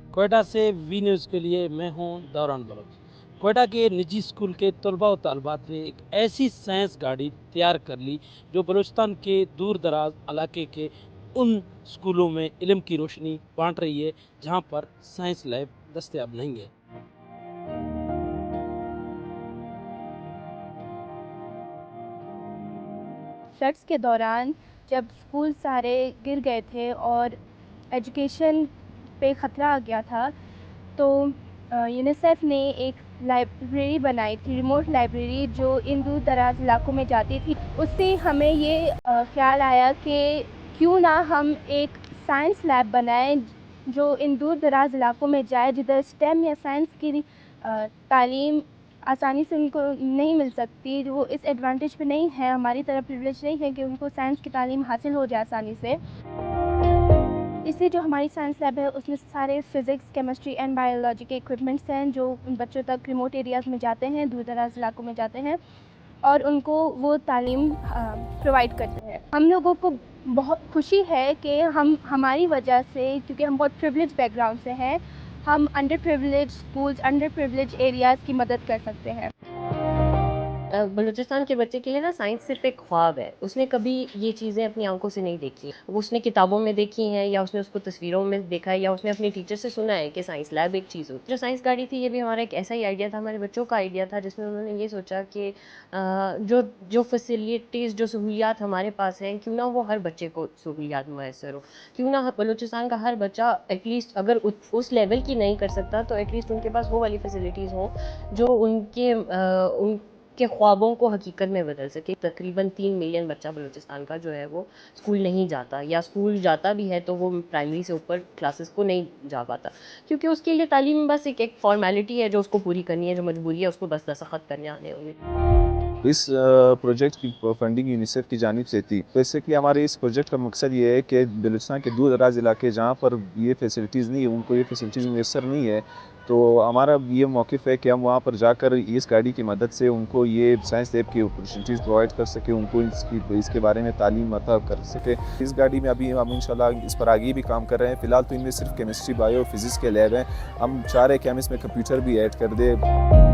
कोयटा से V news के लिए मैं हूं दौरान बलोच। कोयटा के निजी स्कूल के तलबा व तालबात ने एक ऐसी साइंस गाड़ी तैयार कर ली जो बलूचिस्तान के दूर दराज इलाके के उन स्कूलों में इल्म की रोशनी बांट रही है जहां पर साइंस लैब दस्तयाब नहीं है। फ्लड्स के दौरान जब स्कूल सारे गिर गए थे और एजुकेशन पे ख़तरा आ गया था, तो यूनिसेफ ने एक लाइब्रेरी बनाई थी, रिमोट लाइब्रेरी जो इन दूर दराज इलाकों में जाती थी। उससे हमें ये ख़्याल आया कि क्यों ना हम एक साइंस लैब बनाएं जो इन दूर दराज इलाकों में जाए, जिधर स्टेम या साइंस की तालीम आसानी से उनको नहीं मिल सकती। वो इस एडवांटेज पे नहीं है, हमारी तरह प्रिविलेज नहीं है कि उनको साइंस की तालीम हासिल हो जाए आसानी से। इसलिए जो हमारी साइंस लैब है उसमें सारे फिज़िक्स, केमिस्ट्री एंड बायोलॉजी के इक्विपमेंट्स हैं जो उन बच्चों तक रिमोट एरियाज़ में जाते हैं, दूर दराज इलाकों में जाते हैं और उनको वो तालीम प्रोवाइड करते हैं। हम लोगों को बहुत खुशी है कि हमारी वजह से, क्योंकि हम बहुत प्रिविलेज बैकग्राउंड से हैं, हम under privilege schools, under privilege areas की मदद कर सकते हैं। बलूचिस्तान के बच्चे के लिए ना साइंस सिर्फ एक ख्वाब है। उसने कभी ये चीज़ें अपनी आंखों से नहीं देखी। वो उसने किताबों में देखी हैं या उसने उसको तस्वीरों में देखा है या उसने अपने टीचर से सुना है कि साइंस लैब एक चीज़ होती है। जो साइंस गाड़ी थी ये भी हमारा एक ऐसा ही आइडिया था, हमारे बच्चों का आइडिया था, जिसमें उन्होंने ये सोचा कि जो जो फैसिलिटीज़, जो सहूलियात हमारे पास हैं, क्यों ना वो हर बच्चे को सहूलियात मुयसर हो। क्यों ना बलूचिस्तान का हर बच्चा एटलीस्ट अगर उस लेवल की नहीं कर सकता तो एटलीस्ट उनके पास वो वाली फैसिलिटीज़ हों जो उनके ख्वाबों को हकीकत में बदल सके। तकरीबन 3 मिलियन बच्चा बलूचिस्तान का जो है वो स्कूल नहीं जाता, या स्कूल जाता भी है तो वो प्राइमरी से ऊपर क्लासेस को नहीं जा पाता, क्योंकि उसके लिए तालीम बस एक फॉर्मेलिटी है जो उसको पूरी करनी है, जो मजबूरी है उसको बस दस्तखत करने आने होंगे। इस प्रोजेक्ट की फंडिंग यूनिसेफ की जानिब से थी। बेसिकली हमारे इस प्रोजेक्ट का मकसद ये है कि बलूचिस्तान के दूर दराज इलाके जहाँ पर ये फैसिलिटीज़ नहीं है, उनको ये फैसिलिटीज़ मैसर नहीं है, तो हमारा ये मौक़िफ़ है कि हम वहाँ पर जाकर इस गाड़ी की मदद से उनको ये साइंस लैब की अपॉर्चुनिटीज़ प्रोवाइड कर सकें, उनको इसके बारे में तालीम अता कर सकें। इस गाड़ी में अभी हम इंशाल्लाह इस पर आगे भी काम कर रहे हैं। फ़िलहाल तो इनमें सिर्फ केमिस्ट्री, बायो, फिज़िक्स के लैब हैं। हम चाह रहे हैं कि हम इसमें कंप्यूटर भी ऐड कर दें।